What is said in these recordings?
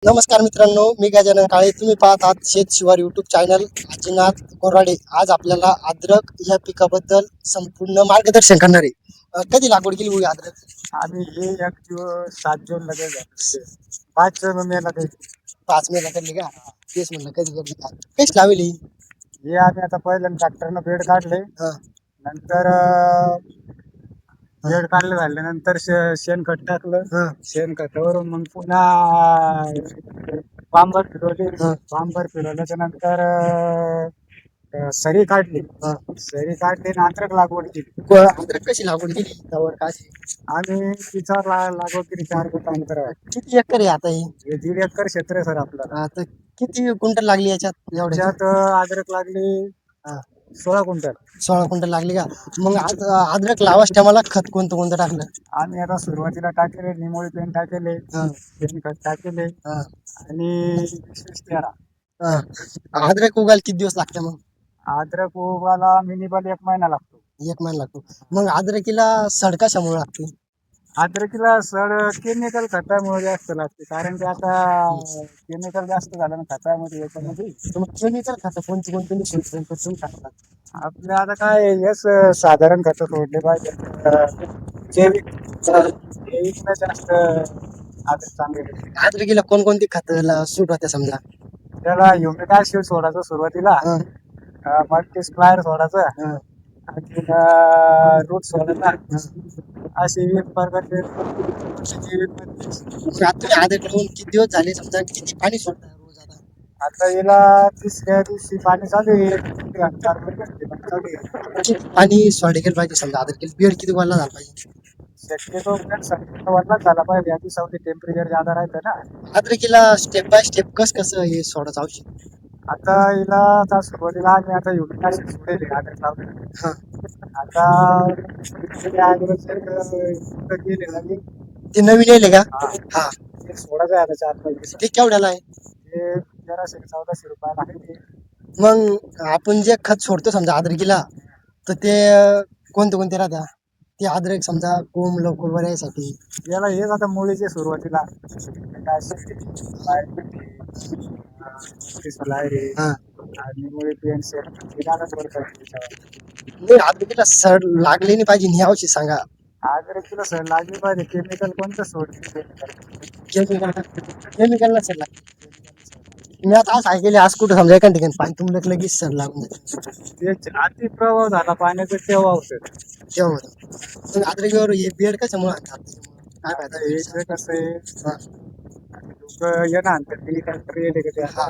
नमस्कार मित्रांनो, मी गजानन काळे. तुम्ही पाहत आहात शेत शिवार यूट्यूब चॅनल आजीनाथ कोराडे. आज आपल्याला अद्रक या पिकाबद्दल संपूर्ण मार्गदर्शन करणार आहे. कधी लागवड केली होई अद्रक? आम्ही हे 7 जून लगेच झालं. 5 मे ला काही 5 मेला करली का? तेच म्हणलं कधी करली का? कशी लावली? हे आम्ही आता पहिल्यांदा ट्रॅक्टरनं बेड काढले. हा, नंतर बेड काढले झाल्यानंतर शेणखत टाकलं. हा, शेणखतावरून मग पुन्हा बांबर फिरवली. हा. बांबर फिरवल्याच्या नंतर सरी काढली. हा. सरी काढली आणि अद्रक लागवड केली. अद्रक कशी लागवड केली? त्यावर काय? आम्ही तिच्यावर लागवड केली 4 फूट अंतरावर. किती एकर आहे आता ही? हे 1.5 एकर क्षेत्र आहे सर आपल्याला. आता किती क्विंटल लागली याच्यात एवढ्या? त्याच्यात अद्रक लागली 16 क्विंटल. 16 क्विंटल लागली का? मग आज अद्रक लावाच टायमाला खत कोणतं कोणतं टाकलं? आम्ही आता सुरुवातीला टाकेले निमोळी पेंट टाकेले, हा, शेणखत टाकेले हा, आणि 13. हा. अद्रक उगायला किती दिवस लागते मग? अद्रक उगाला मिनिमम 1 महिना लागतो. 1 महिना लागतो. मग अद्रकीला सड कशामुळे लागते? अद्रकीला सड केमिकल खतामुळे जास्त लागते, कारण की आता केमिकल जास्त झालं ना खतामध्ये याच्यामध्ये. केमिकल खतं कोणती कोणती तुम्ही टाकतात? आपल्या आता काय हेच साधारण खतं सोडले पाहिजे. जैविक जैविकला जास्त अद्रक चांगले भेटते. अद्रकीला कोणकोणती खतं सूट होत्या समजा? त्याला ह्युमिक ऍसिड सोडायचं सुरुवातीला, हा, मल्टीस्प्लायर सोडायचं हा, आणि रूट सोडायचा. असे विविध प्रकारचे जैविक पद्धती. मग आता तुम्ही अद्रक लावून किती दिवस झाले समजा? किती पाणी सोडता रोज आता? आता हिला 3ऱ्या दिवशी पाणी चालू आहे. 4 घंटे पाणी चालू आहे. किती पाणी सोडायला पाहिजे समजा अद्रकीला? बेड किती वाढला झाला पाहिजे? शक्यतो वरलाच झाला पाहिजे. आधी सावली टेम्परेचर ज्यादा राहतं ना. अद्रकीला स्टेप बाय स्टेप कसं हे सोडायचं औषध? आता हिला आता सुरुवातीला आम्ही आता ह्युमिक ऍसिड सोडेल अद्रक लावलं. हा, आता गेले ना मी ते नवीन येले का? हा, हा, ते सोडायचं आहे आता 4-5 दिवसात. ते केवढ्याला आहे? ते 1300-1400 आहे ते. मग आपण जे खत सोडतो समजा अद्रकीला, तर ते कोणते कोणते राहत्या? ते अद्रक समजा कोंब लवकर वर यायसाठी. याला हेच आता मुळीचे सुरुवातीला हा, आणि मुळी पेन्सिल नाही अद्रकीला सड लागली नाही पाहिजे हे औषध सांगा. अद्रकीला सर लागली पाहिजे. केमिकल कोणतं सोडते? केमिकल नसेल लागली. मी आता असं ऐकले आज कुठं समजा एका ठिकाणी पाणी तुंबलं की लगेच सड लागून जाते. ते अति प्रभाव झाला पाण्याचा तेव्हा होतं. तेव्हा होतं. मग अद्रकीवर हे बेड कशामुळे आणतात? काय फायदा आता बेडचा? याचं कसं आहे, हा, लोक येणार आणतात ते ट्रॅक्टर येते का ते हा,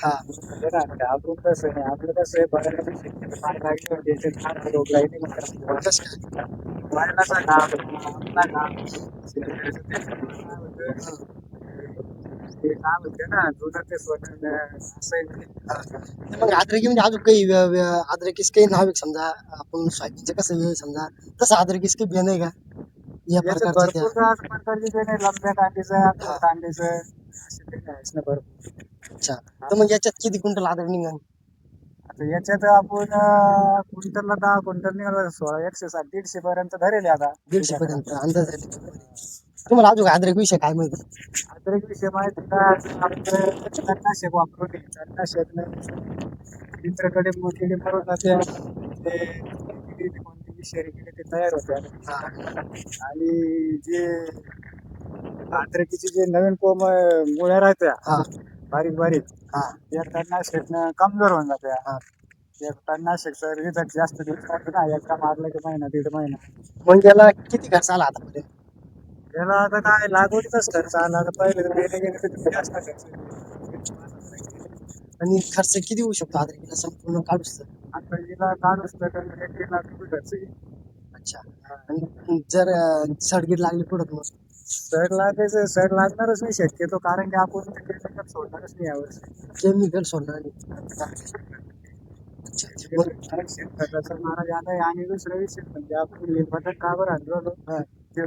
हा, येणार आणतात. आपण कसं नाही, आपलं कसं आहे बऱ्यापैकी पाणी लागले म्हणजे याचे झाड रोग राहिले म्हणतात. कसं काय? वाढलाचा घाम, आपला घाम, हा, ते काय म्हणते ना जुनं ते सोनं असं आहे म्हणजे. हा. मग अद्रकी म्हणजे अजून काही अद्रकीस काही नाव आहे का समजा? आपण सोयाबीनचं कसं आहे समजा तसं अद्रकीस काही बियाणं आहे का या याच्यात प्रकारचं त्या? भरपूर प्रकारचे ते नाही, लंब्या कांडीचं हा, कांडीचं असे ते आहेच ना भरपूर. अच्छा. तर मग याच्यात किती क्विंटल अद्रक निघाल? आता याच्यात आपण क्विंटलला 10 क्विंटल निघाला 160-150 पर्यंत धरेल आता. 150 पर्यंत अंदाज आहे. तुम्हाला अजून अद्रक विषय काय माहिती? अद्रक विषय माहिती का? आपलं तणनाशक वापरून तणनाशक मित्राकडे किडे मरून जाते. ते कोणती विषारी किडे ते तयार होते. हा, आणि जे अद्रकीचे जे नवीन मुळ्या राहत्या हा, बारीक बारीक, हा, त्या तणनाशक कमजोर होऊन जात्या. हा. एक तणनाशकचा रिझल्ट जास्त दिवस राहतो ना, एकदा मारलं की महिना 1.5 महिना. मग याला किती खर्च आला आतापर्यंत? त्याला आता काय लागवडीचाच खर्च आला. आता पहिले गेले तर जास्त खर्च. आणि खर्च किती होऊ शकतो अद्रकीला संपूर्ण काढूस तर? आता हिला काढूच तर 1 लाख रुपये खर्च येईल. अच्छा. आणि जर सडगीर लागली पुढं मग? सड लागणारच नाही शक्यतो, कारण की आपण ते केमिकल सोडणारच नाही यावर्षी. केमिकल सोडणार नाही. अच्छा. मग शेणखताचा मारा जादा आहे. आणि दुसरा विषय म्हणजे आपण हे बदल का बरं आणलो हा, ते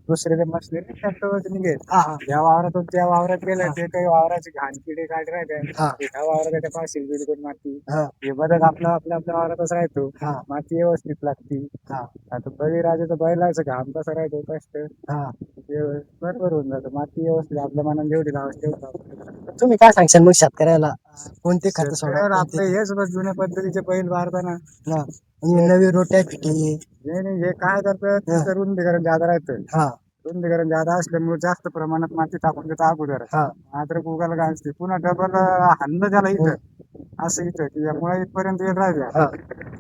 दुसरे जर नसले ट्रॅक्टरवर निघेल. हा हा या वावरातून त्या वावरात गेलं हा. ते काही वावराची घाण किडे काढ राहते. हा ह्या वावरात त्या पाशील बिलकुल माती हा हे बदल आपला आपल्या आपल्या वावरातच राहतो. हा माती व्यवस्थित लागती. हा आता बळीराजाचं बैलाचं घाम कसं राहतो कष्ट हा. ते बरोबर होऊन जातं. माती व्यवस्थित आपल्या मनाने जेवढी लावायची तेवढं लावायचं. तुम्ही काय सांगशाल मग शेतकऱ्याला कोणते खत सोडा शेतकऱ्यावर कोणते आपलं हेच बघ जुन्या पद्धतीचे बैल मारताना हा आणि नवी रोट्या फिटे नाही हे काय करतं तिथं रुंदीकरण जादा राहतं. हा रुंदीकरण जादा असल्यामुळे जास्त प्रमाणात माती टाकून देतं अगोदर. हा अद्रक उगाला घालते पुन्हा डबल हाणलं त्याला इथं असं इथं की यामुळे इथपर्यंत येत राहिल्या हा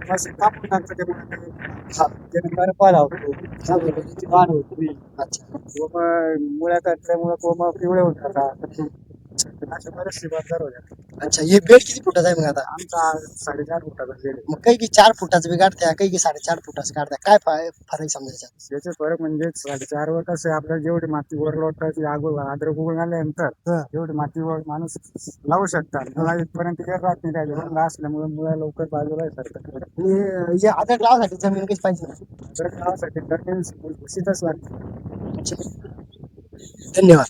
असं कापून टाकतं ते मुळे हा त्याने बरं लावतो त्याची वाढ होती. अच्छा कोंब मुळ्या काढल्यामुळे कोंब पिवळे होत जातात. अशा बरेचसे बदल होतात. अच्छा हे बेड किती फुटाचा आहे मग आता आमचा 4.5 फुटाचा बेड आहे. मग काही की 4 फुटाचं बी काढत्या काही की 4.5 फुटाचं काढत्या काय फरक समजायचा याचे फरक म्हणजे 4.5 वर कसं आहे आपल्याला जेवढी माती वर लोटायची अद्रक उगवून आल्यानंतर हा. तेवढी माती वर माणूस लावू शकतात. मुळा इथपर्यंत येत राहत नाही त्याच्या रंग असल्यामुळे मुळा लवकर बाजूला सरतात. आणि हे अद्रक लावासाठी जमीन कशी पाहिजे अद्रक लावासाठी जमीन भुसभुशीतच लागते. धन्यवाद